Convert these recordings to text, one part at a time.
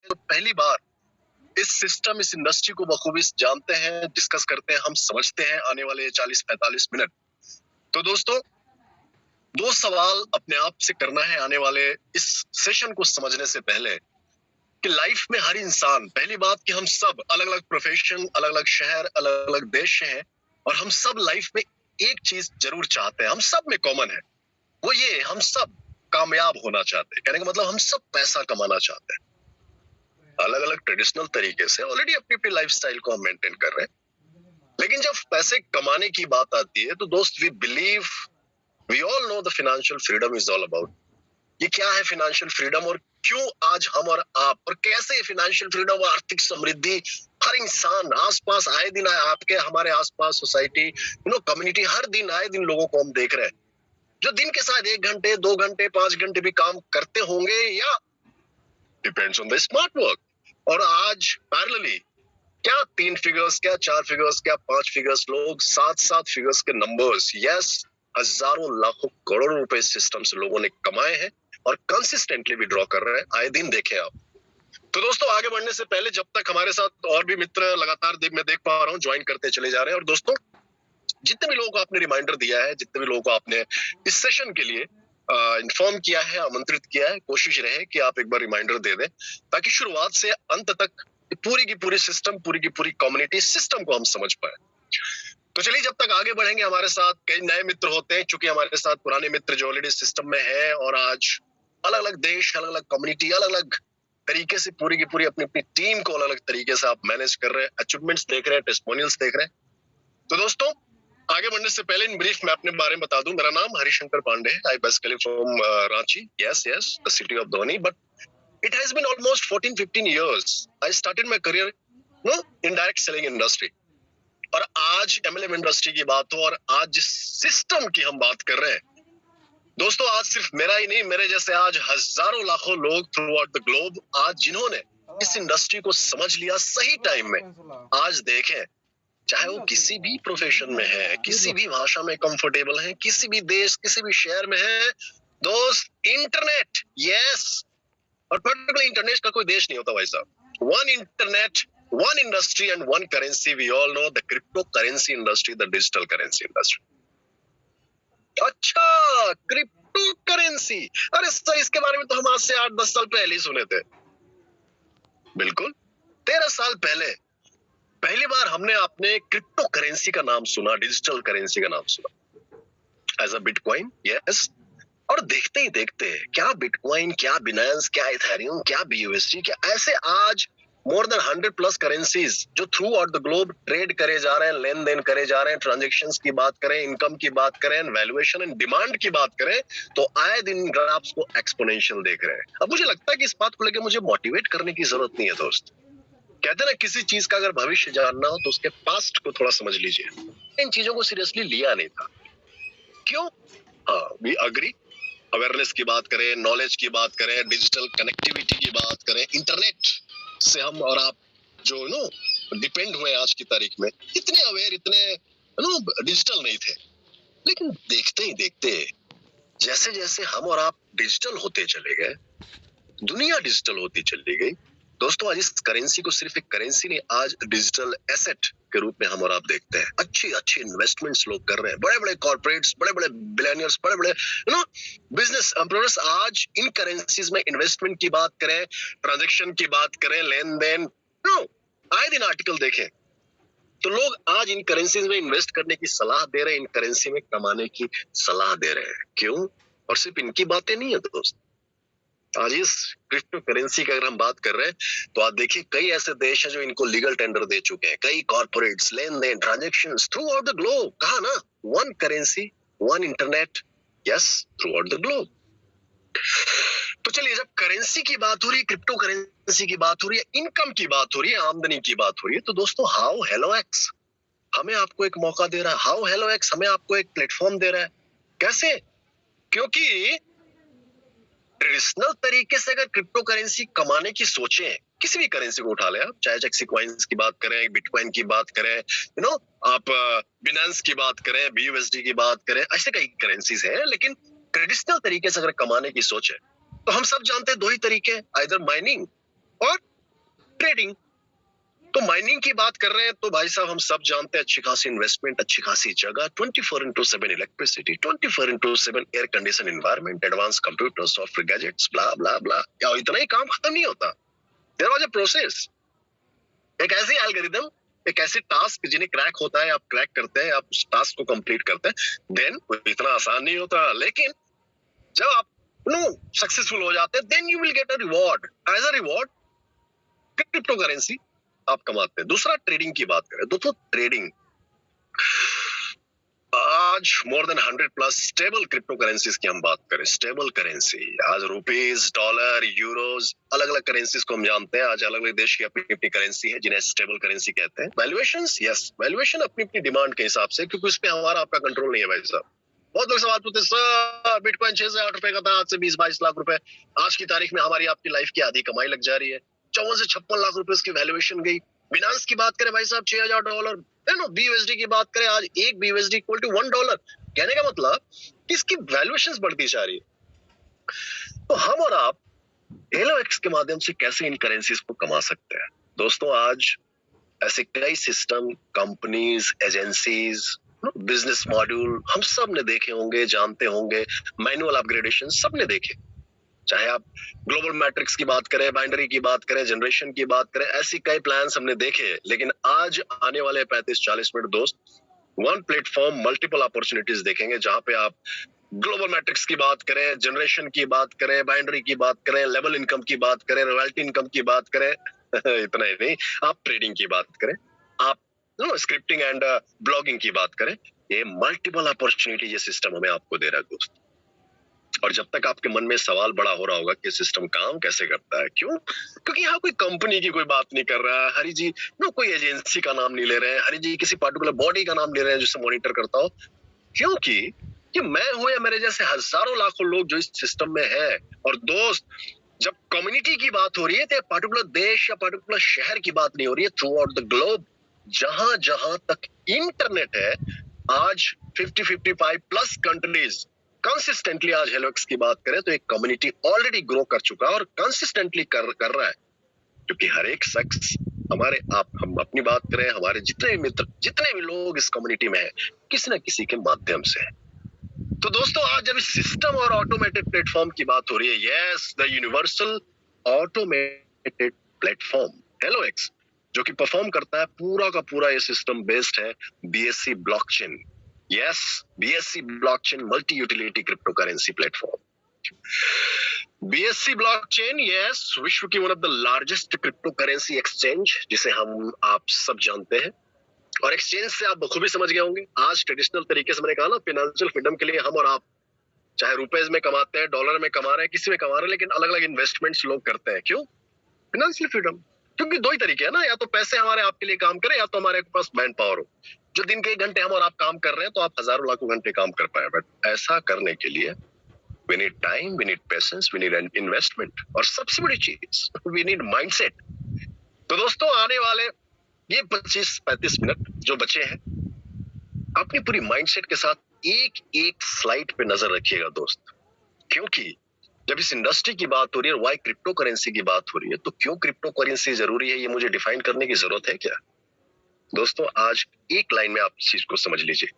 तो पहली बार इस सिस्टम, इस इंडस्ट्री को बखूबी जानते हैं, डिस्कस करते हैं, हम समझते हैं आने वाले 40-45 मिनट। तो दोस्तों, दो सवाल अपने आप से करना है आने वाले इस सेशन को समझने से पहले कि लाइफ में हर इंसान, पहली बात कि हम सब अलग अलग प्रोफेशन, अलग अलग शहर, अलग अलग देश से हैं और हम सब लाइफ में एक चीज जरूर चाहते हैं, हम सब में कॉमन है, वो ये हम सब कामयाब होना चाहते हैं। कहने का मतलब हम सब पैसा कमाना चाहते हैं, अलग अलग ट्रेडिशनल तरीके से ऑलरेडी अपनी अपनी लाइफस्टाइल को हम मेंटेन कर रहे हैं। लेकिन जब पैसे कमाने की बात आती है तो दोस्त, we all know the financial freedom is all about. ये क्या है फाइनेंशियल फ्रीडम और क्यों आज हम और आप, और कैसे फाइनेंशियल फ्रीडम और आर्थिक समृद्धि हर इंसान आसपास आए दिन आए, आपके हमारे आसपास सोसाइटी, कम्युनिटी, हर दिन आए दिन लोगों को हम देख रहे हैं जो दिन के साथ 1 घंटे 2 घंटे 5 घंटे भी काम करते होंगे, या depends on the smart work. और आज पैरेलली क्या 3 फिगर्स, क्या 4 फिगर्स, क्या 5 फिगर्स, लोग 7-7 फिगर्स के नंबर्स, यस, हजारों लाखों करोड़ों रुपए सिस्टम से लोगों ने कमाए हैं और कंसिस्टेंटली विड्रॉ कर रहे हैं, आए दिन देखे आप। तो दोस्तों, आगे बढ़ने से पहले, जब तक हमारे साथ और भी मित्र लगातार मैं देख पा रहा हूँ ज्वाइन करते चले जा रहे हैं, और दोस्तों जितने भी लोगों को आपने रिमाइंडर दिया है, जितने भी लोगों को आपने इस सेशन के लिए इन्फॉर्म किया है, आमंत्रित किया है, कोशिश रहे कि आप एक बार रिमाइंडर दे दें ताकि शुरुआत से अंत तक पूरी की पूरी सिस्टम, पूरी की पूरी कम्युनिटी सिस्टम को हम समझ पाए। तो चलिए, जब तक आगे बढ़ेंगे, हमारे साथ कई नए मित्र होते हैं, क्योंकि हमारे साथ पुराने मित्र जो ऑलरेडी सिस्टम में है और आज अलग अलग देश, अलग अलग कम्युनिटी, अलग अलग तरीके से पूरी की पूरी अपनी अपनी टीम को अलग अलग तरीके से आप मैनेज कर रहे हैं, अचीवमेंट्स देख रहे हैं, टेस्टिमोनियल्स देख रहे हैं। तो दोस्तों, आगे बढ़ने से पहले इन ब्रीफ मैं अपने बारे में बता दूं। मेरा नाम हरिशंकर पांडे है। I basically from Ranchi, yes yes, the city of Dhoni, but it has been almost 14-15 years. I started my career in direct selling industry. और आज MLM इंडस्ट्री की बात हो और आज जिस सिस्टम की हम बात कर रहे हैं, दोस्तों, आज सिर्फ मेरा ही नहीं, मेरे जैसे आज हजारों लाखों लोग थ्रू आउट द ग्लोब, आज जिन्होंने इस इंडस्ट्री को समझ लिया सही टाइम में, आज देखें, चाहे वो किसी भी प्रोफेशन में है, किसी भी भाषा में कंफर्टेबल है, किसी भी देश, किसी भी शहर में है, दोस्त, इंटरनेट, यस, और पर्टिकुलर इंटरनेट का कोई देश नहीं होता भाई साहब। One internet, one industry and one currency, we all know the crypto currency industry, the digital currency industry. अच्छा, क्रिप्टो करेंसी, अरे सर, इसके बारे में तो हम आज से 8-10 साल पहले ही सुने थे। बिल्कुल, 13 साल पहले पहली बार हमने अपने क्रिप्टो करेंसी का नाम सुना, डिजिटल करेंसी का नाम सुना, एज अ बिटकॉइन, यस। और देखते ही देखते क्या बिटकॉइन, क्या बिनांस, क्या इथेरियम, क्या BUSD, क्या ऐसे आज मोर देन 100+ करेंसीज जो through out the globe trade करे जा रहे हैं, लेन देन करे जा रहे हैं, ट्रांजैक्शंस की बात करें, इनकम की बात करें, वैल्यूएशन एंड डिमांड की बात करें, तो आए दिन ग्राफ्स को एक्सपोनेंशियल देख रहे हैं। अब मुझे लगता है कि इस बात को लेकर मुझे मोटिवेट करने की जरूरत नहीं है दोस्त। कहते हैं ना, किसी चीज का अगर भविष्य जानना हो तो उसके पास्ट को थोड़ा समझ लीजिए। इन चीजों को सीरियसली लिया नहीं था, क्यों? हाँ, वी अग्री। अवेयरनेस की बात करें, नॉलेज की बात करें, डिजिटल कनेक्टिविटी की बात करें, इंटरनेट से हम और आप जो डिपेंड हुए आज की तारीख में, इतने अवेयर, इतने डिजिटल नहीं थे। लेकिन देखते ही देखते जैसे जैसे हम और आप डिजिटल होते चले गए, दुनिया डिजिटल होती चली गई, दोस्तों, आज इस करेंसी को सिर्फ एक करेंसी नहीं, आज डिजिटल एसेट के रूप में हम और आप देखते हैं। अच्छी अच्छी इन्वेस्टमेंट्स लोग कर रहे हैं, बड़े बड़े कॉर्पोरेट्स, बड़े बड़े बिलियनियर्स, बड़े बड़े बिजनेस एम्प्लॉयर्स आज इन करेंसीज में इन्वेस्टमेंट की बात करें, ट्रांजैक्शन की बात करें, लेन देन, आए दिन आर्टिकल देखें तो लोग आज इन करेंसीज में इन्वेस्ट करने की सलाह दे रहे हैं, इन करेंसी में कमाने की सलाह दे रहे हैं। क्यों? और सिर्फ इनकी बातें नहीं है दोस्त, आज इस क्रिप्टो करेंसी की अगर हम बात कर रहे हैं तो आज देखिए, कई ऐसे देश हैं जो इनको लीगल टेंडर दे चुके हैं, कई कॉर्पोरेट्स, लेन देन, transactions throughout the globe. कहा ना, one currency, one internet, yes, throughout the globe. तो चलिए, जब करेंसी की बात हो रही है, क्रिप्टो करेंसी की बात हो रही है, इनकम की बात हो रही है, आमदनी की बात हो रही है, तो दोस्तों, हाउ हेलो एक्स हमें आपको एक मौका दे रहा है, हाउ हेलो एक्स हमें आपको एक प्लेटफॉर्म दे रहा है। कैसे? क्योंकि ट्रेडिशनल तरीके से अगर क्रिप्टो करेंसी कमाने की सोचें, किसी भी करेंसी को उठा लें आप, चाहे एक्सी कॉइन्स की बात करें, बिटकॉइन की बात करें, आप बिनांस की बात करें, BUSD की बात करें, ऐसे कई करेंसीज हैं, लेकिन ट्रेडिशनल तरीके से अगर कमाने की सोच है तो हम सब जानते हैं दो ही तरीके हैं, आइदर माइनिंग और ट्रेडिंग। तो माइनिंग की बात कर रहे हैं तो भाई साहब हम सब जानते हैं अच्छी खासी इन्वेस्टमेंट, अच्छी खासी जगह, 24/7 electricity, 24/7 air condition environment, advance computer, software gadgets, blah blah blah. क्या इतना ही काम खत्म नहीं होता? देयर वाज अ प्रोसेस, एक ऐसी एल्गोरिदम, एक ऐसी टास्क जिन्हें क्रैक होता है, आप क्रैक करते हैं, आप उस टास्क को कंप्लीट करते हैं, देन इतना आसान नहीं होता। लेकिन जब आप सक्सेसफुल हो जाते हैं, then you will get a reward. As a reward crypto currency आप कमाते हैं। दूसरा ट्रेडिंग की बात करें, दोस्तों ट्रेडिंग आज more than 100+ stable crypto currencies की हम बात करें, स्टेबल करेंसी आज रुपीज, डॉलर, यूरोज, अलग अलग करेंसीज को हम जानते हैं। आज अलग अलग देश की अपनी अपनी करेंसी है जिन्हें स्टेबल करेंसी कहते हैं। वैल्यूएशंस, यस वैल्यूएशन अपनी अपनी डिमांड के हिसाब से, क्योंकि उस पर हमारा आपका कंट्रोल नहीं है भाई साहब। बहुत लोग सवाल पूछते हैं, सर बिटकॉइन 6 से 8 रुपए का था, आज से 20-22 लाख रुपए, आज की तारीख में हमारी आपकी लाइफ की आधी कमाई लग जा रही है, 54 से 56 लाख रुपए इसकी वैल्यूएशन गई। बिनांस की बात करें भाई साहब, $6000, BUSD की बात करें, आज एक BUSD इक्वल टू $1। कहने का मतलब कि इसकी वैल्यूएशंस बढ़ती जा रही है। तो हम और आप HelloX के माध्यम से कैसे इन करेंसीज को कमा सकते हैं? दोस्तों आज ऐसे कई system, companies, agencies, business module हम सब ने देखे होंगे, जानते होंगे, मैनुअल अपग्रेडेशन सब ने देखे। चाहे आप ग्लोबल मैट्रिक्स की बात करें, बाइनरी की बात करें, जनरेशन की बात करें, ऐसी कई प्लान्स हमने देखे। लेकिन आज आने वाले 35-40 मिनट दोस्त वन प्लेटफॉर्म मल्टीपल अपॉर्चुनिटीज देखेंगे, जहां पे आप ग्लोबल मैट्रिक्स की बात करें, जनरेशन की बात करें, बाइनरी की बात करें, लेवल इनकम की बात करें, रॉयल्टी इनकम की बात करें इतना ही नहीं, आप ट्रेडिंग की बात करें, आप स्क्रिप्टिंग एंड ब्लॉगिंग की बात करें, ये मल्टीपल अपॉर्चुनिटी ये सिस्टम हमें आपको दे रहा है दोस्त। और जब तक आपके मन में सवाल बड़ा हो रहा होगा कि सिस्टम काम कैसे करता है, क्यों? क्योंकि यहाँ कोई कंपनी की कोई बात नहीं कर रहा है, हरि जी कोई एजेंसी का नाम नहीं ले रहे हैं, हरि जी किसी पर्टिकुलर बॉडी का नाम ले रहे हैं जिससे मॉनिटर करता हो, क्योंकि कि मैं हूं या मेरे जैसे हजारों लाखों लोग जो इस सिस्टम में है। और दोस्त जब कम्युनिटी की बात हो रही है तो पर्टिकुलर देश या पर्टिकुलर शहर की बात नहीं हो रही है, थ्रू आउट द ग्लोब जहां जहां तक इंटरनेट है, आज 55+ कंट्रीज कंसिस्टेंटली, आज HelloX की बात करें तो एक कम्युनिटी ऑलरेडी ग्रो कर चुका है और कंसिस्टेंटली कर रहा है, क्योंकि हर एक शख्स हमारे हम अपनी बात करें, हमारे जितने भी मित्र, जितने भी लोग इस कम्युनिटी में है, किसी न किसी के माध्यम से है। तो दोस्तों आज जब इस सिस्टम और ऑटोमेटेड प्लेटफॉर्म की बात हो रही है, yes the universal automated platform HelloX, जो कि परफॉर्म करता है पूरा का पूरा, ये सिस्टम बेस्ड है BSC blockchain, yes BSC blockchain multi utility crypto currency platform. BSC blockchain, yes विश्व की one of the largest crypto currency exchange, जिसे हम आप सब जानते हैं। और एक्सचेंज से आप बखूबी समझ गए होंगे, आज ट्रेडिशनल तरीके से मैंने कहा ना, फाइनेंशियल फ्रीडम के लिए हम और आप चाहे रुपीज में कमाते हैं, डॉलर में कमा रहे हैं, किसी में कमा रहे हैं, लेकिन अलग अलग इन्वेस्टमेंट्स लोग करते हैं। क्यों? Financial freedom. क्योंकि दो ही तरीके हैं ना, या तो पैसे हमारे आपके लिए काम करें, या तो हमारे पास मैन पावर हो। जो दिन के 1 घंटे हम और आप काम कर रहे हैं, तो आप हजारों लाखों घंटे काम कर पाए, बट ऐसा करने के लिए we need time, we need patience, we need an investment, और सबसे बड़ी चीज we need mindset। तो दोस्तों आने वाले ये 25-35 मिनट जो बचे हैं, अपनी पूरी माइंडसेट के साथ एक एक स्लाइड पे नजर रखिएगा दोस्त, क्योंकि जब इस इंडस्ट्री की बात हो रही है और वाई क्रिप्टो करेंसी की बात हो रही है, तो क्यों क्रिप्टो करेंसी जरूरी है, ये मुझे डिफाइन करने की जरूरत है क्या? दोस्तों आज एक लाइन में आप इस चीज को समझ लीजिए,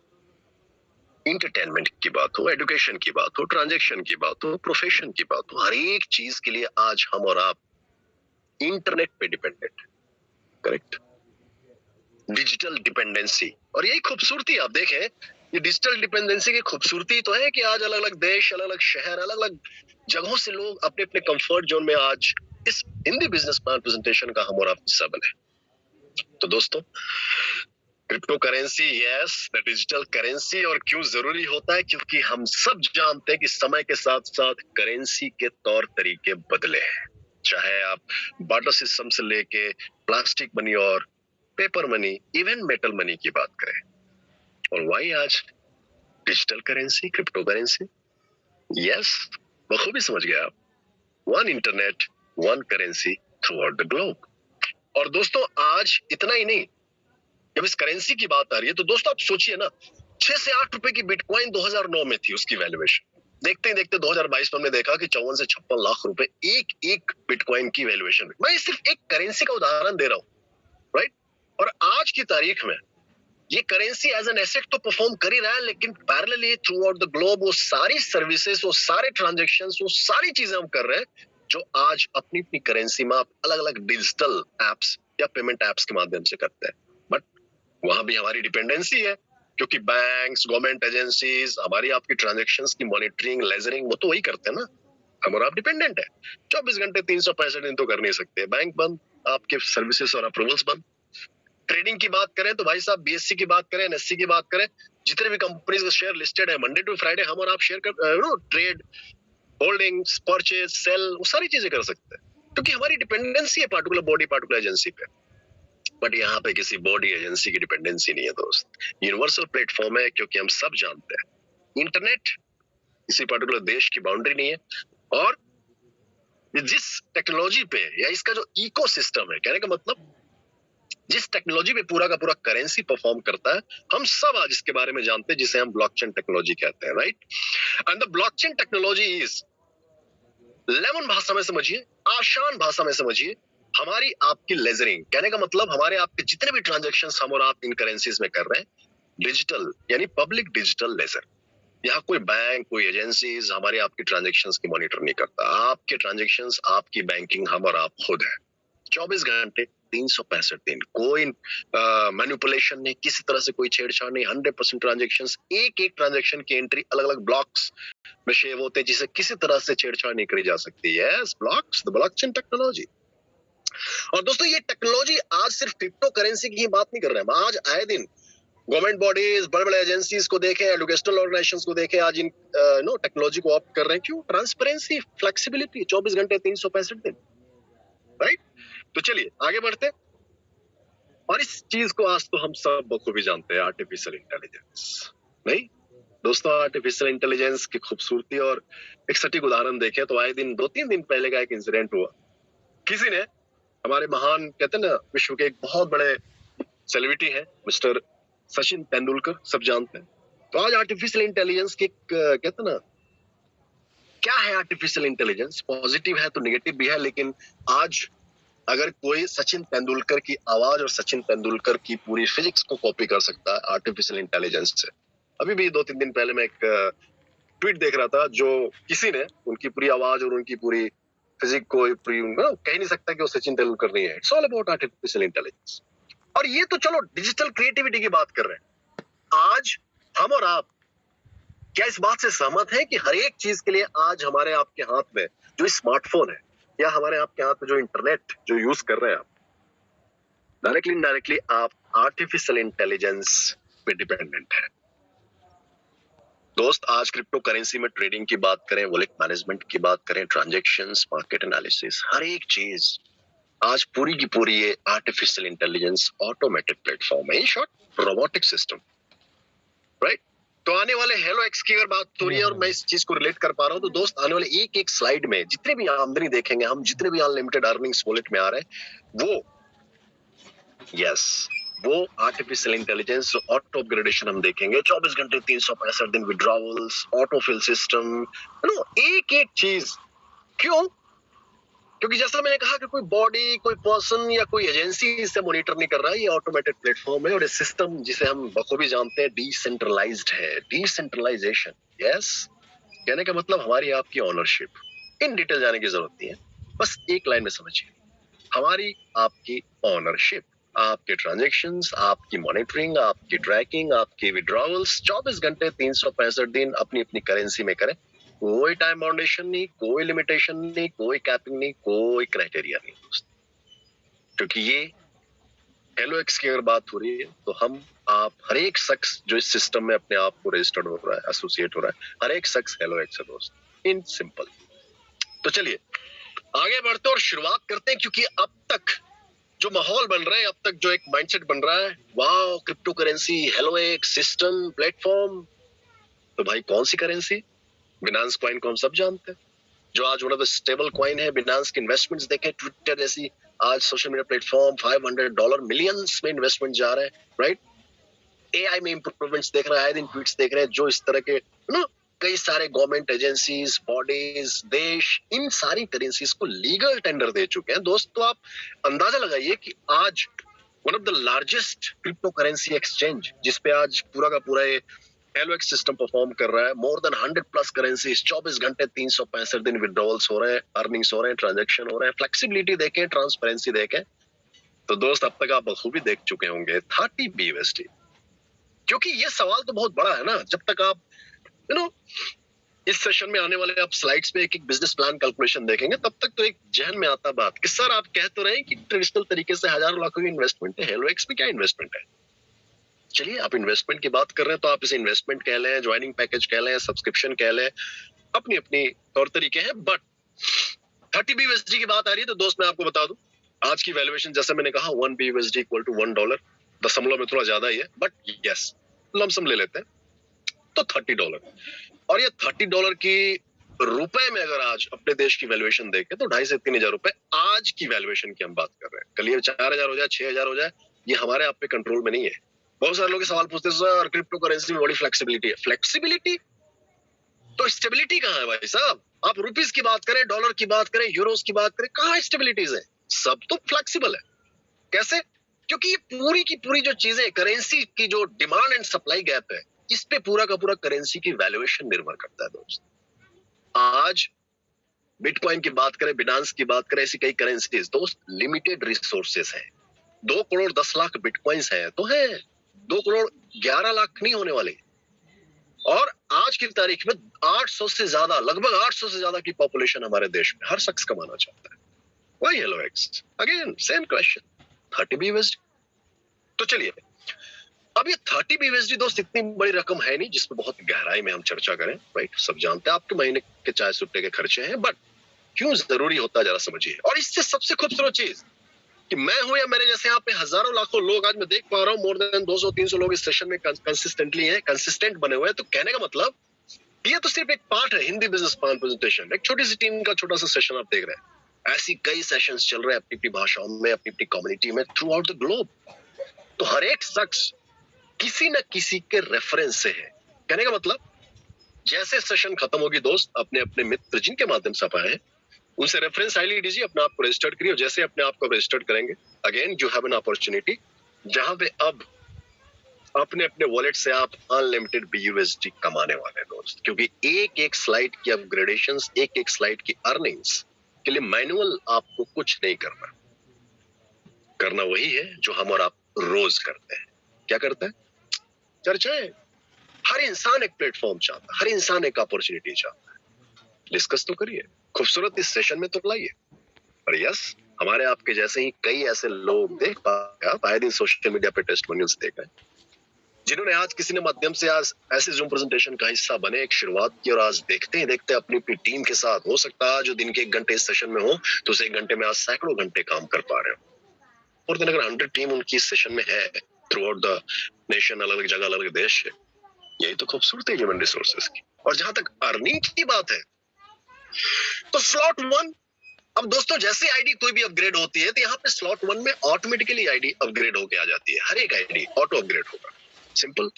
इंटरटेनमेंट की बात हो, एजुकेशन की बात हो, ट्रांजैक्शन की बात हो, प्रोफेशन की बात हो, हर एक चीज के लिए आज हम और आप इंटरनेट पे डिपेंडेंट, करेक्ट? डिजिटल डिपेंडेंसी, और यही खूबसूरती आप देखें, ये डिजिटल डिपेंडेंसी की खूबसूरती तो है कि आज अलग अलग देश, अलग अलग शहर, अलग अलग जगहों से लोग अपने अपने कंफर्ट जोन में आज इस हिंदी बिजनेस प्लान प्रेजेंटेशन का हम और आप हिस्सा बने। तो दोस्तों crypto currency, yes the digital currency, और क्यों जरूरी होता है? क्योंकि हम सब जानते हैं कि समय के साथ साथ करेंसी के तौर तरीके बदले हैं, चाहे आप बार्टर सिस्टम से लेके प्लास्टिक मनी और paper money, even metal money की बात करें, और वही आज digital currency, crypto currency, yes बखूबी समझ गए आप, one internet, one currency through out the globe. और दोस्तों आज इतना ही नहीं, जब इस करेंसी की बात आ रही है तो दोस्तों आप सोचिए ना, 6 से 8 रुपए की बिटकॉइन 2009 में थी उसकी वैल्यूएशन, देखते ही देखते 2022 में हमने देखा कि 54 से 56 लाख रुपए एक एक बिटकॉइन की वैल्यूएशन है। मैं सिर्फ एक करेंसी का उदाहरण दे रहा हूँ, राइट? और आज की तारीख में ये करेंसी एज एन एसेट तो परफॉर्म कर ही रहा है, लेकिन parallelly through out the globe वो सारी सर्विसेज, वो सारे ट्रांजेक्शंस, वो सारी चीजें हम कर रहे हैं जो आज अपनी अपनी करेंसी में आप अलग अलग डिजिटल एप्स या पेमेंट एप्स के माध्यम से करते हैं। बट वहां भी हमारी डिपेंडेंसी है, क्योंकि बैंक्स, गवर्नमेंट एजेंसीज हमारी आपकी ट्रांजेक्शंस की मॉनिटरिंग, लेजरिंग वो तो वही करते हैं ना। हम और आप डिपेंडेंट है। 24 घंटे 365 दिन तो कर नहीं सकते। बैंक बंद, आपके सर्विसेज और अप्रूवल्स बंद। ट्रेडिंग की बात करें तो भाई साहब बीएससी की बात करें, एनएससी की बात करें, जितने भी कंपनीज का शेयर लिस्टेड है, मंडे टू फ्राइडे हम और आप शेयर कर ट्रेड, होल्डिंग्स, परचेज, सेल, वो सारी चीजें कर सकते हैं, क्योंकि हमारी डिपेंडेंसी है पार्टिकुलर बॉडी, पार्टिकुलर एजेंसी पे। बट यहाँ पे किसी बॉडी एजेंसी की डिपेंडेंसी नहीं है दोस्त। यूनिवर्सल प्लेटफॉर्म है, क्योंकि हम सब जानते हैं इंटरनेट किसी पार्टिकुलर देश की बाउंड्री नहीं है। और जिस टेक्नोलॉजी पे या इसका जो इकोसिस्टम है, कहने का मतलब जिस टेक्नोलॉजी पे पूरा का पूरा करेंसी परफॉर्म करता है, हम सब आज इसके बारे में जानते हैं, जिसे हम ब्लॉकचेन टेक्नोलॉजी कहते हैं, right? And the blockchain technology is, lemon भाषा में समझिए, आसान भाषा में समझिए, हमारी आपकी लेजरिंग, कहने का मतलब हमारे आपके जितने भी ट्रांजैक्शंस हम और आप इन करेंसीज में कर रहे हैं, डिजिटल यानी पब्लिक डिजिटल लेजर। यहाँ कोई बैंक, कोई एजेंसीज हमारे आपकी ट्रांजैक्शंस की मॉनिटर नहीं करता। आपके ट्रांजैक्शंस, आपकी बैंकिंग हम और आप खुद है। 24 घंटे 365 दिन, कोई मैनिपुलेशन नहीं, किसी तरह से कोई छेड़छाड़ नहीं। 100% ट्रांजैक्शंस, एक एक ट्रांजैक्शन की एंट्री अलग अलग ब्लॉक्स में शेव होते हैं, जिसे किसी तरह से छेड़छाड़ नहीं करी जा सकती। Yes, blocks, the blockchain technology. और दोस्तों ये टेक्नोलॉजी आज सिर्फ क्रिप्टो करेंसी की ही बात नहीं कर रहे हैं। आज आए दिन गवर्नमेंट बॉडीज, बड़े बड़े एजेंसीज को देखें, एजुकेशनल ऑर्गेनाइजेशंस को देखें, आज इन टेक्नोलॉजी को ऑप्ट कर रहे हैं। क्यों? ट्रांसपेरेंसी, फ्लेक्सिबिलिटी, 24 घंटे 365 दिन, राइट? तो चलिए आगे बढ़ते हैं। और इस चीज को आज तो हम सब बखूबी जानते हैं, आर्टिफिशियल इंटेलिजेंस। नहीं दोस्तों, आर्टिफिशियल इंटेलिजेंस की खूबसूरती और एक सटीक उदाहरण देखें तो आए दिन 2-3 दिन पहले का एक इंसिडेंट हुआ। किसी ने, हमारे महान, कहते हैं ना, विश्व के एक बहुत बड़े सेलिब्रिटी है मिस्टर सचिन तेंदुलकर, सब जानते हैं। तो आज आर्टिफिशियल इंटेलिजेंस की कहते हैं ना, क्या है आर्टिफिशियल इंटेलिजेंस? पॉजिटिव है तो नेगेटिव भी है, लेकिन आज अगर कोई सचिन तेंदुलकर की आवाज और सचिन तेंदुलकर की पूरी फिजिक्स को कॉपी कर सकता है आर्टिफिशियल इंटेलिजेंस से। अभी भी 2-3 दिन पहले मैं एक ट्वीट देख रहा था, जो किसी ने उनकी पूरी आवाज और उनकी पूरी फिजिक्स को कह नहीं सकता कि वो सचिन तेंदुलकर नहीं है। It's all about artificial intelligence. और ये तो चलो डिजिटल क्रिएटिविटी की बात कर रहे हैं। आज हम और आप क्या इस बात से सहमत है कि हर एक चीज के लिए आज हमारे आपके हाथ में जो स्मार्टफोन है, या हमारे आपके हाथ में जो इंटरनेट जो यूज कर रहे हैं आप, डायरेक्टली इनडायरेक्टली आप आर्टिफिशियल इंटेलिजेंस पे डिपेंडेंट है। दोस्त, आज क्रिप्टो करेंसी में ट्रेडिंग की बात करें, वॉलेट मैनेजमेंट की बात करें, ट्रांजैक्शंस, मार्केट एनालिसिस, हर एक चीज आज पूरी की पूरी ये आर्टिफिशियल इंटेलिजेंस ऑटोमेटेड प्लेटफॉर्म है। In short, robotic system, right? तो आने वाले हेलो एक्स की अगर बात हो रही है और मैं इस चीज को रिलेट कर पा रहा हूं, तो दोस्त आने वाले एक एक स्लाइड में जितने भी आमदनी देखेंगे हम, जितने भी अनलिमिटेड अर्निंग्स वॉलेट में आ रहे हैं, वो आर्टिफिशियल इंटेलिजेंस ऑटो अपग्रेडेशन हम देखेंगे। 24 घंटे 365 दिन विड्रॉवल्स, ऑटो फिल सिस्टम, एक एक चीज। क्यों? क्योंकि जैसा मैंने कहा कि कोई बॉडी, कोई पर्सन या कोई एजेंसी इसे मॉनिटर नहीं कर रहा है। ये ऑटोमेटेड प्लेटफॉर्म है और ये सिस्टम, जिसे हम बखूबी जानते हैं, डिसेंट्रलाइज्ड है। डिसेंट्रलाइजेशन, यस, कहने का मतलब हमारी आपकी ओनरशिप। इन डिटेल जाने की जरूरत नहीं है, बस एक लाइन में समझिए, हमारी आपकी ओनरशिप, आपके ट्रांजैक्शंस, आपकी मॉनिटरिंग, आपकी ट्रैकिंग, आपकी विड्रॉवल्स, 24 घंटे 365 दिन अपनी अपनी करेंसी में करें। कोई टाइम बाउंडेशन नहीं, कोई लिमिटेशन नहीं, कोई कैपिंग नहीं, कोई क्राइटेरिया नहीं दोस्त। क्योंकि ये हेलो एक्स की अगर बात हो रही है, तो हम आप हर एक शख्स जो इस सिस्टम में अपने आप को रजिस्टर्ड हो रहा है, एसोसिएट हो रहा है, हर एक शख्स हेलो एक्स है दोस्त, इन सिंपल। तो चलिए आगे बढ़ते और शुरुआत करते हैं, क्योंकि अब तक जो माहौल बन रहा है, अब तक जो एक माइंडसेट बन रहा है, वाह crypto currency, hello x, system, platform, तो भाई कौन सी करेंसी? बिनांस कॉइन को हम सब जानते हैं, जो आज one of the stable coin है। बिनांस के इन्वेस्टमेंट्स देखें, ट्विटर जैसी आज सोशल मीडिया प्लेटफॉर्म, $500 मिलियंस में इन्वेस्टमेंट जा रहे हैं, राइट? एआई में इंप्रूवमेंट्स देख रहे हैं, आए दिन ट्वीट्स देख रहे हैं, जो इस तरह के कई सारे गवर्नमेंट एजेंसीज, बॉडीज, देश इन सारी करेंसीज को लीगल टेंडर दे चुके हैं। दोस्तों आप अंदाजा लगाइए कि आज one of the largest crypto currency exchange जिसपे आज पूरा का पूरा ये एलओएक्स सिस्टम परफॉर्म कर रहा है, मोर देन 100 प्लस करेंसीज, 24 घंटे 365 दिन विड्रॉल्स हो रहे हैं, अर्निंग्स हो रहे हैं, ट्रांजैक्शन हो रहे हैं, फ्लेक्सिबिलिटी देखें, ट्रांसपेरेंसी देखें, तो दोस्त अब तक आप बखूबी देख चुके होंगे 30 BUSD। क्योंकि ये सवाल तो बहुत बड़ा है ना, जब तक आप यू नो इस सेशन में आने वाले आप स्लाइड्स पे एक एक बिजनेस प्लान कैलकुलेशन देखेंगे, तब तक तो एक जहन में आता बात कि सर आप कह तो रहे हैं कि ट्रेडिशनल तरीके से हजारों लाखों की इन्वेस्टमेंट है, एलओएक्स में क्या इन्वेस्टमेंट है? चलिए आप इन्वेस्टमेंट की बात कर रहे हैं तो आप इसे इन्वेस्टमेंट कह लें, ज्वाइनिंग पैकेज कह लें, सब्सक्रिप्शन कह लें, अपनी अपनी तौर तरीके हैं। बट 30 BUSD की बात आ रही है तो दोस्त मैं आपको बता दूं, आज की वैल्यूएशन जैसे मैंने कहा 1 BUSD इक्वल टू $1, दशमलव में थोड़ा ज्यादा ही है, बट यस लमसम ले लेते हैं तो $30। और ये $30 की रुपए में अगर आज अपने देश की वैल्यूएशन देखें तो 2,500 से 3,000 रुपए आज की वैल्यूएशन की हम बात कर रहे हैं। कल ये 4,000 हो जाए, 6,000 हो जाए, ये हमारे आप पे कंट्रोल में नहीं है। बहुत सारे लोग सवाल पूछते हैं सर क्रिप्टो करेंसी में बड़ी फ्लेक्सिबिलिटी है। फ्लेक्सिबिलिटी तो स्टेबिलिटी कहाँ है भाई साहब? आप रुपीस की बात करें, डॉलर की बात करें, यूरोस की बात करें, कहाँ स्टेबिलिटीज है? सब तो फ्लेक्सिबल है। कैसे? क्योंकि ये पूरी की पूरी जो चीजें, करेंसी की जो डिमांड एंड सप्लाई गैप है, इस पे पूरा का पूरा करेंसी की वैल्यूएशन निर्भर करता है दोस्त। आज बिटकॉइन की बात करें, बिनांस की बात करें, ऐसी कई करेंसीज दोस्त लिमिटेड रिसोर्सेस हैं। 2 करोड़ 10 लाख बिटकॉइंस हैं तो है, 2 करोड़ 11 लाख नहीं होने वाले। और आज की तारीख में 800 से ज्यादा, लगभग 800 से ज्यादा की पॉपुलेशन हमारे देश में हर शख्स कमाना चाहता है। वही एलओएक्स, अगेन सेम क्वेश्चन, 30 BUSD। तो चलिए अब ये 30 BUSD दोस्त इतनी बड़ी रकम है नहीं जिसपे बहुत गहराई में हम चर्चा करें, राइट? सब जानते हैं आपके महीने के चाय सुट्टे के खर्चे हैं, बट क्यों जरूरी होता है जरा समझिए। और इससे सबसे खूबसूरत चीज कि मैं हूं या मेरे जैसे यहाँ पे हजारों लाखों लोग, आज मैं देख पा रहा हूँ मोर देन 200-300 लोग इस सेशन में कंसिस्टेंटली हैं, कंसिस्टेंट बने हुए हैं। तो कहने का मतलब ये तो सिर्फ एक पार्ट है हिंदी बिजनेस प्लान प्रेजेंटेशन, एक छोटी सी टीम का छोटा सा सेशन आप देख रहे हैं। ऐसी कई सेशंस चल रहे हैं अपनी अपनी भाषाओं में, अपनी अपनी कम्युनिटी में, थ्रू आउट द ग्लोब। तो हर एक शख्स किसी न किसी के रेफरेंस से है। कहने का मतलब जैसे सेशन खत्म होगी दोस्त, अपने अपने मित्र जिनके माध्यम से आप आए हैं उनसे रेफरेंस आईडी दीजिए, अपने आप को रजिस्टर्ड करिए। जैसे अपने आप को रजिस्टर्ड करेंगे, again you have an opportunity जहां पे अब अपने अपने वॉलेट से आप अनलिमिटेड BUSD कमाने वाले हैं दोस्त। क्योंकि एक एक स्लाइड की अपग्रेडेशंस, एक एक स्लाइड की अर्निंग्स के लिए मैनुअल आपको कुछ नहीं करना, करना वही है जो हम और आप रोज करते हैं। क्या करते हैं? चर्चाएं। हर इंसान एक प्लेटफॉर्म चाहता है, हर इंसान एक अपॉर्चुनिटी चाहता है। डिस्कस तो करिए, खूबसूरत इस सेशन में तो लाइए। और यस, हमारे आपके जैसे ही कई ऐसे लोग देख पाए, आप आए दिन सोशल मीडिया पे टेस्टिमोनियल्स देख रहे हैं, जिन्होंने आज किसी ने माध्यम से आज ऐसे जूम प्रेजेंटेशन का हिस्सा बने, एक शुरुआत की, और आज देखते ही देखते अपनी अपनी टीम के साथ, हो सकता है जो दिन के 1 घंटे इस सेशन में हो तो उस 1 घंटे में आज सैकड़ों घंटे काम कर पा रहे हो। और दिन अगर 100 टीम उनकी इस सेशन में है थ्रू आउट द नेशन, अलग अलग जगह, अलग अलग देश है, यही तो खूबसूरती है ह्यूमन रिसोर्सेज की। और जहां तक अर्निंग की बात है तो स्लॉट 1, अब दोस्तों जैसे आईडी कोई भी अपग्रेड होती है तो यहाँ पे स्लॉट 1 में ऑटोमेटिकली आईडी अपग्रेड होके आ जाती है। हर एक आईडी ऑटो अपग्रेड होगा, सिंपल।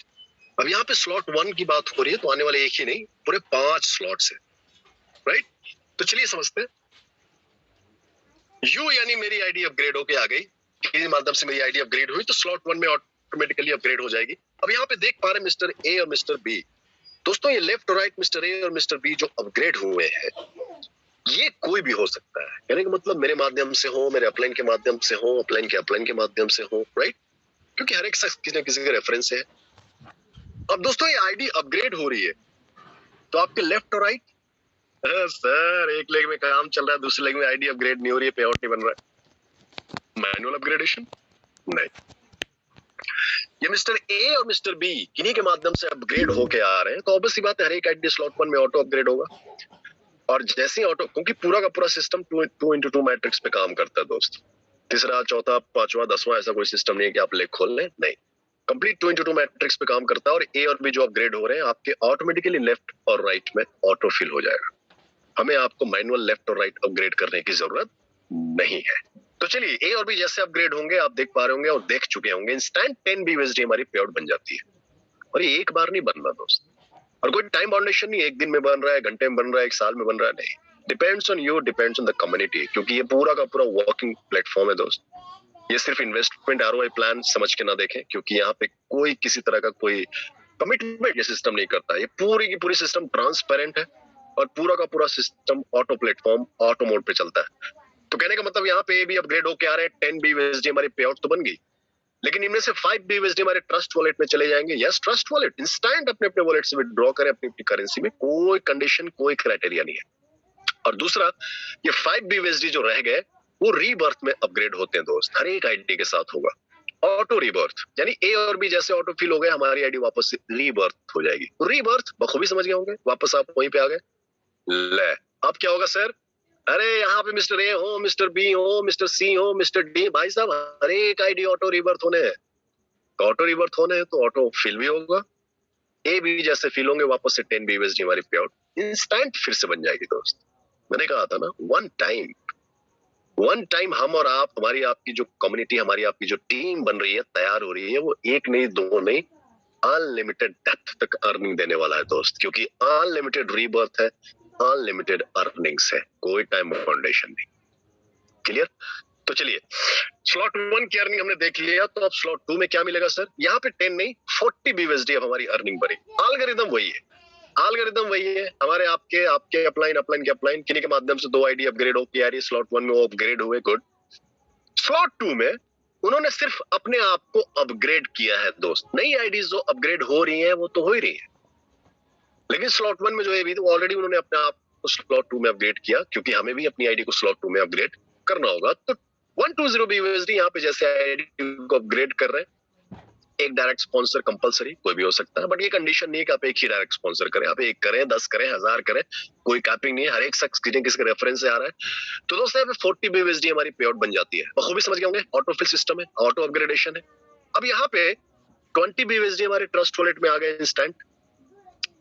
अब यहाँ पे स्लॉट 1 की बात हो रही है तो आने वाले एक ही नहीं, पूरे 5 स्लॉट्स है, राइट? तो चलिए समझते हैं। यू यानी मेरी आईडी अपग्रेड होके आ गई, किसी माध्यम से मेरी आईडी अपग्रेड हुई तो स्लॉट 1 में ऑटोमेटिकली अपग्रेड हो जाएगी। अब यहाँ पे देख पा रहे हैं मिस्टर ए और मिस्टर बी। दोस्तों ये लेफ्ट और राइट मिस्टर ए और मिस्टर बी जो अपग्रेड हुए हैं, ये कोई भी हो सकता है। कहने का मतलब मेरे माध्यम से हो, मेरे अपलाइन के माध्यम से हो, अपलाइन के माध्यम से हो, राइट? क्योंकि हर एक शख्स किसी न किसी का रेफरेंस है। अब दोस्तों ये आईडी अपग्रेड हो रही है तो आपके लेफ्ट और राइट, सर एक लेग में काम चल रहा है, दूसरे लेग में आईडी अपग्रेड नहीं हो रही है, पे आउट नहीं बन रहा है, मैनुअल अपग्रेडेशन नहीं। ये मिस्टर ए और मिस्टर बी किन्हीं के माध्यम से अपग्रेड होके आ रहे हैं तो ऑब्वियसली बात है हर एक आईडी स्लॉट 1 में ऑटो अपग्रेड होगा। और जैसे ही ऑटो, क्योंकि पूरा का पूरा सिस्टम 2x2 मैट्रिक्स पे काम करता है दोस्त, तीसरा, चौथा, पांचवा, 10वां ऐसा कोई सिस्टम नहीं है कि आप लेग खोल लें, नहीं, कंप्लीट 2x2 मैट्रिक्स पे काम करता है। और ए और बी जो अपग्रेड हो रहे हैं आपके ऑटोमेटिकली लेफ्ट और राइट में ऑटो फिल हो जाएगा। हमें आपको मैनुअल लेफ्ट और राइट अपग्रेड करने की जरूरत नहीं है। तो चलिए ए और बी जैसे अपग्रेड होंगे आप देख पा रहे होंगे और देख चुके होंगे, इंस्टेंट 10 BUSD हमारी पे आउट बन जाती है। और ये एक बार नहीं बनना दोस्त, और कोई टाइम बाउंडेशन नहीं, एक दिन में बन रहा है, घंटे में बन रहा है, एक साल में बन रहा है, नहीं। Depends on you, depends on the community, क्योंकि ये पूरा का पूरा वर्किंग प्लेटफॉर्म है दोस्त। ये सिर्फ इन्वेस्टमेंट आरओआई प्लान समझ के ना देखें, क्योंकि यहाँ पे कोई किसी तरह का कोई कमिटमेंट ये सिस्टम नहीं करता। ये पूरी की पूरी सिस्टम ट्रांसपेरेंट है और पूरा का पूरा system auto platform, auto mode पे चलता है। तो कहने का मतलब यहाँ पे भी अपग्रेड होके आ रहे हैं, 10 BUSD हमारी पे आउट तो बन गई, लेकिन इनमें से 5 BUSD हमारे ट्रस्ट वॉलेट में चले जाएंगे। यस, ट्रस्ट वॉलेट इंस्टेंट अपने अपने वॉलेट से विड्रॉ करें अपनी अपनी करेंसी में, कोई कंडीशन, कोई क्राइटेरिया नहीं है। और दूसरा, ये 5 BUSD जो रह गए वो रीबर्थ में अपग्रेड होते हैं दोस्त, हर एक आईडी के साथ होगा ऑटो रीबर्थ, यानी ए और बी जैसे ऑटो फिल हो गए, हमारी आईडी वापस से रीबर्थ हो जाएगी। रीबर्थ बखूबी समझ गए होंगे, वापस आप वहीं पे आ गए। ले, अब क्या होगा सर? अरे यहाँ पे मिस्टर ए हो, मिस्टर बी हो, मिस्टर सी हो, मिस्टर डी, भाई साहब हर एक आईडी ऑटो रिवर्थ होने हैं। ऑटो रिवर्थ होने हैं तो ऑटो फिल भी होगा, ए बी जैसे फिल होंगे, वापस से 10 BUSD हमारी पे आउट इंस्टेंट फिर से बन जाएगी दोस्त। मैंने कहा था ना, वन टाइम हम और आप, हमारी आपकी जो कम्युनिटी, हमारी आपकी जो टीम बन रही है, तैयार हो रही है, वो एक नहीं, दो नहीं, अनलिमिटेड डेप्थ तक अर्निंग देने वाला है दोस्त, क्योंकि अनलिमिटेड रीबर्थ है, अनलिमिटेड अर्निंग्स है, कोई टाइम बाउंडेशन नहीं। क्लियर? तो चलिए, स्लॉट 1 की अर्निंग हमने देख लिया, तो अब स्लॉट 2 में क्या मिलेगा सर? यहाँ पे 10 नहीं 40 BUSD अब हमारी अर्निंग बढ़ेगी। एल्गोरिथम वही है, एल्गोरिथम वही है, हमारे आपके आपके अपलाइन अपलाइन के अपलाइन किन्हीं के माध्यम से 2 आईडी अपग्रेड होकर आ रही है, स्लॉट 1 में वो अपग्रेड हुए, गुड। स्लॉट 2 में उन्होंने सिर्फ अपने आप को अपग्रेड किया है दोस्त, नई आईडीज जो अपग्रेड हो रही हैं वो तो हो ही रही है, लेकिन स्लॉट 1 में जो है भी तो ऑलरेडी उन्होंने अपने आप को स्लॉट 2 में अपग्रेड किया, क्योंकि हमें भी अपनी आईडी को स्लॉट 2 में अपग्रेड करना होगा। तो 120 BUSD यहाँ पे जैसे आईडी को अपग्रेड कर रहे हैं, एक डायरेक्ट स्पॉन्सर कंपलसरी, कोई भी हो सकता है, बट ये कंडीशन नहीं है कि आप एक ही डायरेक्ट स्पॉन्सर करें, आप एक करें, 10 करें, 1000 करें, कोई कैपिंग नहीं है, हर एक शख्स किसी के रेफरेंस से आ रहा है। तो दोस्तों यहाँ पे 40 BUSD हमारी पे आउट बन जाती है, बखूबी समझ गए होंगे, ऑटो फिल सिस्टम है, ऑटो अपग्रेडेशन है। अब यहाँ पे 20 BUSD हमारे ट्रस्ट वॉलेट में आ गए इंस्टेंट,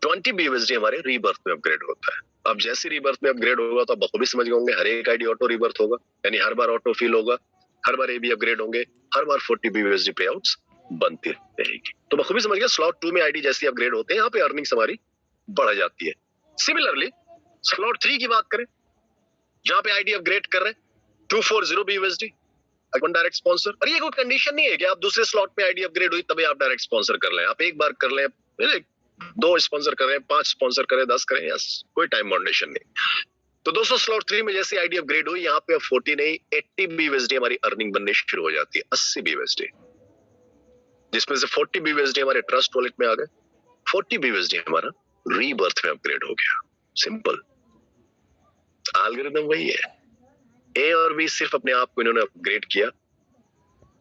20 BUSD हमारे रीबर्थ में अपग्रेड होता है। अब जैसे रीबर्थ में अपग्रेड होगा तो बखूबी समझ गए होंगे, हर एक आईडी ऑटो रीबर्थ होगा, यानी हर बार ऑटो फिल होगा, हर बार एबी अपग्रेड होंगे, हर बार 40 BUSD पे आउट्स बनती रहेगी। तो बखूबी समझ गए, स्लॉट 2 में आईडी जैसी अपग्रेड होते हैं, यहाँ पे अर्निंग्स हमारी बढ़ जाती है। सिमिलरली स्लॉट 3 की बात करें, जहां पे आईडी अपग्रेड कर रहे हैं, 240 BUSD वन डायरेक्ट स्पॉन्सर, और ये कोई कंडीशन नहीं है कि आप दूसरे स्लॉट में आईडी अपग्रेड हुई तभी आप डायरेक्ट स्पॉन्सर कर लें, आप एक बार कर लें, 2 स्पॉन्सर करें, 5 स्पॉन्सर करें, 10 करें, यस, कोई टाइम बाउंडेशन नहीं। तो दोस्तों स्लॉट 3 में जैसे आईडी अपग्रेड हुई, यहाँ पे 40 नहीं 80 BUSD हमारी अर्निंग बनने शुरू हो जाती है, 80 BUSD, जिसमें से 40 BUSD हमारे ट्रस्ट वॉलेट में आ गए, 40 BUSD हमारा रीबर्थ में अपग्रेड हो गया। सिंपल, एल्गोरिथम वही है, ए और बी सिर्फ अपने आप को इन्होंने अपग्रेड किया,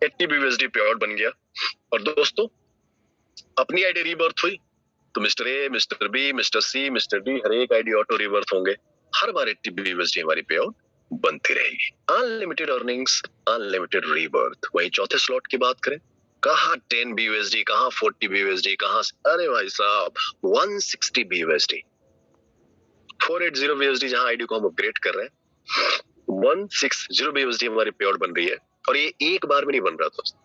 80 BUSD पे आउट बन गया। और दोस्तों अपनी आईडी रीबर्थ हुई तो mister A, mister B, mister C, mister D, हर एक आईडी ऑटो रिवर्थ होंगे, हर बार 80 BUSD हमारी पे आउट बनती रहेगी। Unlimited earnings, unlimited rebirth. वही चौथे स्लॉट की बात करें, कहाँ 10 BUSD, कहाँ 40 BUSD, कहाँ, अरे भाई साहब 160 BUSD, 480 BUSD जहां आईडी को हम अपग्रेड कर रहे हैं, 160 BUSD हमारी पे आउट बन रही है। और ये एक बार में नहीं बन रहा दोस्त,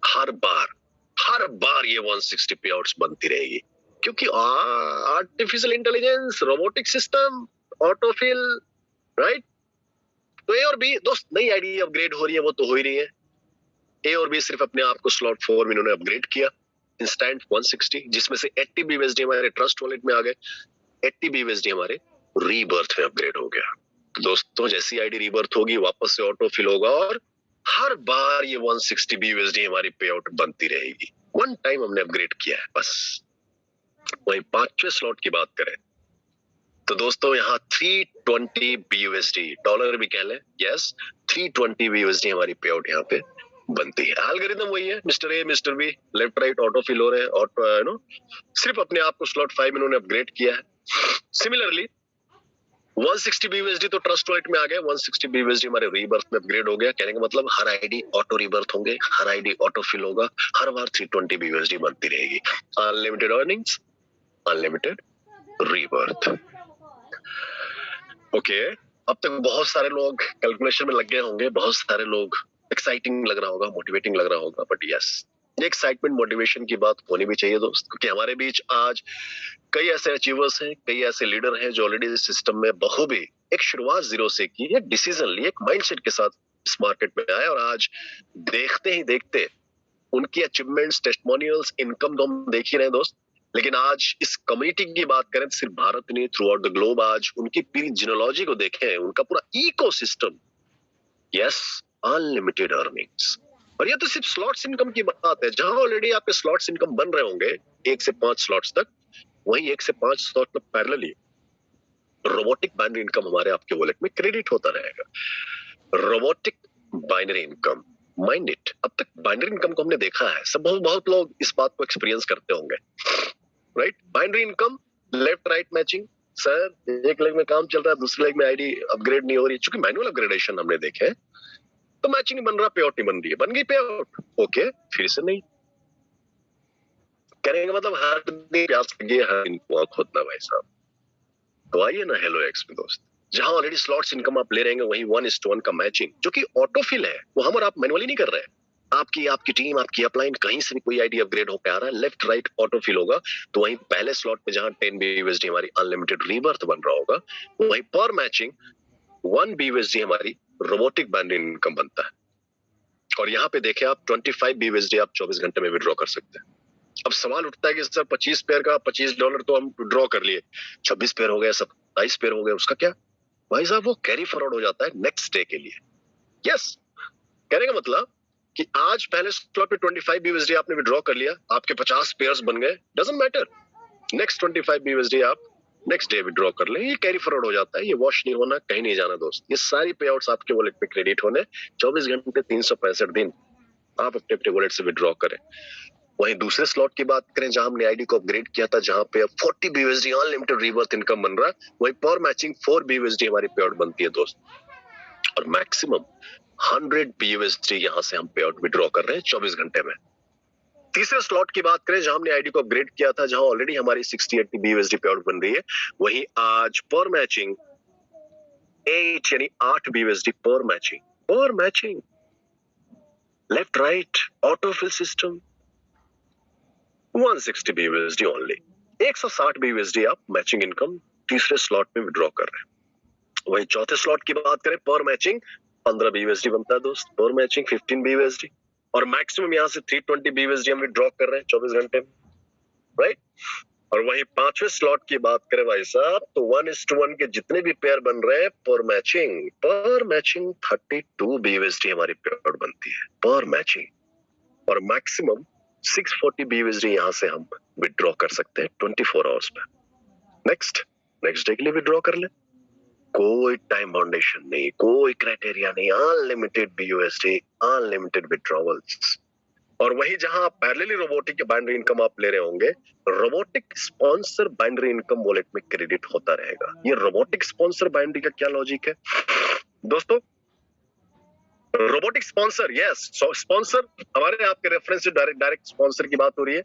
हर बार ये 160 पे आउट्स बनती रहेगी, क्योंकि artificial intelligence, robotic system, autofill, right. तो ए और बी दोस्त नई आईडी अपग्रेड हो रही है, वो तो हो ही रही है। ए और बी सिर्फ अपने आप को स्लॉट 4 में इन्होंने अपग्रेड किया, इंस्टेंट 160, जिसमें से 80 BUSD हमारे ट्रस्ट वॉलेट में आ गए, 80 BUSD हमारे रीबर्थ में अपग्रेड हो गया। तो दोस्तों जैसी आईडी रीबर्थ होगी वापस से ऑटो फिल होगा, और हर बार ये 160 BUSD हमारी पे आउट बनती रहेगी। वन टाइम हमने अपग्रेड किया है बस। वही 5वें स्लॉट की बात करें तो दोस्तों यहाँ 320 BUSD, डॉलर भी कह लें, यस, 320 BUSD हमारी पे आउट यहाँ पे बनती है। एल्गोरिथम वही है, mister A, mister B, left right auto fill हो रहे हैं, ऑटो सिर्फ अपने आप को स्लॉट 5 में इन्होंने अपग्रेड किया है। सिमिलरली 160 BUSD तो ट्रस्ट वॉलेट में आ गए, 160 BUSD हमारे रीबर्थ में अपग्रेड हो गया। कहने का मतलब हर आईडी ऑटो रीबर्थ होंगे, हर आईडी ऑटो फिल होगा, हर बार 320 BUSD बनती रहेगी। Unlimited earnings, unlimited rebirth. Okay, अब तक बहुत सारे लोग कैलकुलेशन में लग गए होंगे, बहुत सारे लोग एक्साइटिंग लग रहा होगा, मोटिवेटिंग लग रहा होगा, बट यस, एक्साइटमेंट मोटिवेशन की बात होनी भी चाहिए दोस्त, क्योंकि हमारे बीच आज कई ऐसे अचीवर्स हैं, कई ऐसे लीडर हैं जो ऑलरेडी इस सिस्टम में बखूबी एक शुरुआत जीरो से की, एक डिसीजन ली, एक माइंडसेट के साथ इस मार्केट में आए, और आज देखते ही देखते उनकी अचीवमेंट्स, टेस्टिमोनियल्स, इनकम तो हम देख ही रहे हैं दोस्त। लेकिन आज इस कम्युनिटी की बात करें तो सिर्फ भारत नहीं, थ्रू आउट द ग्लोब आज उनकी पूरी जिनोलॉजी को देखें, उनका पूरा इकोसिस्टम, यस, अनलिमिटेड अर्निंग्स। और ये तो सिर्फ स्लॉट्स इनकम की बात है, जहां ऑलरेडी आपके स्लॉट्स इनकम बन रहे होंगे 1 से 5 स्लॉट्स तक, वहीं 1 से 5 स्लॉट तक पैरेलली रोबोटिक बाइनरी इनकम हमारे आपके वॉलेट में क्रेडिट होता रहेगा। Robotic binary income, mind it. अब तक बाइनरी इनकम को हमने देखा है, सब बहुत लोग इस बात को एक्सपीरियंस करते होंगे, right? Binary income, left right matching, sir एक लेग में काम चल रहा है, दूसरे लेग में आईडी अपग्रेड नहीं हो रही, चूंकि मैनुअल अपग्रेडेशन हमने देखे, तो मैचिंग नहीं बन रहा, पे आउट नहीं बन रही है, बन गई पे आउट, ओके, फिर से नहीं। कहने का मतलब हर दिन प्यास लगी है, हर दिन कुआं खोदना भाई साहब। तो आइए ना हेलो एक्स में दोस्त, जहां ऑलरेडी स्लॉट्स इनकम आप ले रहे हैं, वहीं 1:1 का मैचिंग, जो कि ऑटोफिल है, वो हम और आप मैनुअली नहीं कर रहे हैं। आपकी टीम, आपकी अपलाइन, कहीं से भी कोई आईडी अपग्रेड होकर आ रहा है, लेफ्ट राइट ऑटोफिल होगा, तो वहीं पहले स्लॉट पे जहां 10 BUSD हमारी अनलिमिटेड रीबर्थ बन रहा होगा, वहीं पर मैचिंग 1 BUSD हमारी रोबोटिक बाइनरी इनकम बनता है। और यहाँ पे देखें आप, 25 BUSD आप 24 घंटे में विड्रॉ कर सकते हैं। अब सवाल उठता है कि सर 25 पेयर का $25 तो हम ड्रॉ कर लिए, 26 पेयर हो गए, 27 पेयर हो गए, उसका क्या? भाई साहब वो कैरी फॉरवर्ड हो जाता है नेक्स्ट डे के लिए। यस, कहने का मतलब कि आज पहले स्लॉट पे 25 BUSD आपने विड्रॉ कर लिया, आपके 50 पेयर्स बन गए, डजंट मैटर, नेक्स्ट 25 BUSD आप नेक्स्ट डे विड्रॉ कर ले, ये कैरी फॉरवर्ड हो जाता है, ये वॉश नहीं होना, कहीं नहीं जाना दोस्त। ये सारी पे आउट्स आपके वॉलेट पे क्रेडिट होने, 24 घंटे 365 दिन आप अपने अपने वॉलेट से विड्रॉ करें। वहीं दूसरे स्लॉट की बात करें, जहां हमने आईडी को अपग्रेड किया था, जहां पे अब 40 BUSD अनलिमिटेड रीबर्थ इनकम बन रहा है, वहीं पर मैचिंग 4 BUSD हमारी पे आउट बनती है दोस्त, और मैक्सिमम 100 BUSD यहां से हम पे आउट विड्रॉ कर रहे हैं 24 घंटे में। तीसरे स्लॉट की बात करें, जहां हमने आईडी को अपग्रेड किया था, जहां ऑलरेडी हमारी 60-80 BUSD पे आउट बन रही है, वहीं आज पर मैचिंग 8 यानी 8 BUSD पर matching left right autofill system 160 BUSD only, 160 BUSD आप मैचिंग इनकम तीसरे स्लॉट में विड्रॉ कर रहे हैं। वहीं चौथे स्लॉट की बात करें, पर मैचिंग 15 BUSD बनता है दोस्त, पर मैचिंग 15 BUSD, और मैक्सिमम यहां से 320 BUSD हम विड्रॉ कर रहे हैं 24 घंटे में, राइट? और वहीं पांचवें स्लॉट की बात करें भाई साहब, तो 1:1 के जितने भी पेयर बन रहे हैं, पर मैचिंग 32 BUSD हमारी पेयर बनती है पर मैचिंग, और मैक्सिमम 640 BUSD यहां से हम विड्रॉ कर सकते हैं 24 आवर्स में। नेक्स्ट डे के लिए विड्रॉ कर ले, कोई टाइम बाउंडेशन नहीं, कोई क्राइटेरिया नहीं, अनलिमिटेड BUSD, अनलिमिटेड विड्रॉवल्स। और वही जहां आप पैरेलली रोबोटिक बाइनरी इनकम आप ले रहे होंगे, robotic sponsor binary income wallet में क्रेडिट होता रहेगा। ये रोबोटिक स्पॉन्सर बाइनरी का क्या लॉजिक है दोस्तों? रोबोटिक स्पॉन्सर, यस, स्पॉन्सर हमारे आपके रेफरेंस से डायरेक्ट स्पॉन्सर की बात हो रही है,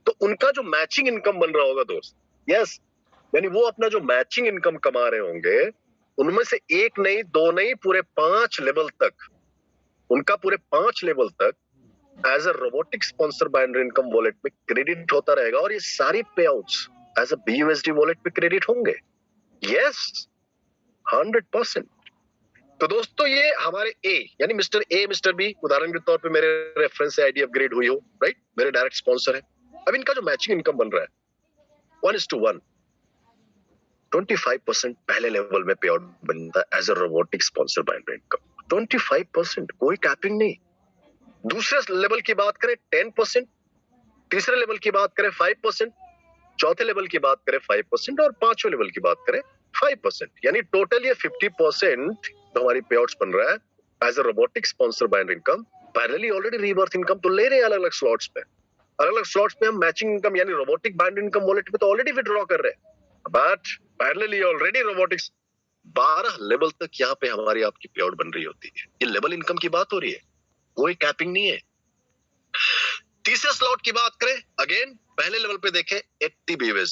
तो उनका जो मैचिंग इनकम बन रहा होगा दोस्त, यस, यानी वो अपना जो मैचिंग इनकम कमा रहे होंगे, उनमें से एक नहीं, दो नहीं, पूरे 5 लेवल तक, उनका पूरे 5 लेवल तक as a robotic sponsor binary income wallet में क्रेडिट होता रहेगा, और ये सारी pay outs as a BUSD wallet में क्रेडिट होंगे, यस, 100%। तो दोस्तों ये हमारे ए यानी मिस्टर ए, मिस्टर बी, उदाहरण के तौर पे मेरे रेफरेंस से आईडी अपग्रेड हुई हो, राइट, मेरे डायरेक्ट स्पॉन्सर है। अब इनका जो मैचिंग इनकम बन रहा है 1:1, 25% पहले लेवल में पे आउट बनता है as a robotic sponsor binary income, 25%, कोई कैपिंग नहीं। दूसरे लेवल की बात करें 10%, तीसरे लेवल की बात करें 5%, चौथे लेवल की बात करें 5%, और पांचवें लेवल की बात करें 5%, यानी टोटल ये 50% तो हमारी पे आउट्स बन रहा है as a robotic sponsor binary income. Parallelly already rebirth income तो ले रहे हैं अलग अलग स्लॉट्स पे, हम मैचिंग इनकम यानी रोबोटिक बाइनरी इनकम वॉलेट पे तो ऑलरेडी विड्रॉ कर रहे हैं, but parallelly already robotics 12 level तक यहाँ पे हमारी आपकी पे आउट बन रही होती है। ये लेवल इनकम की बात हो रही है, कोई कैपिंग नहीं है। तीसरे स्लॉट की बात करें, अगेन पहले लेवल पे देखें 80 BUSD,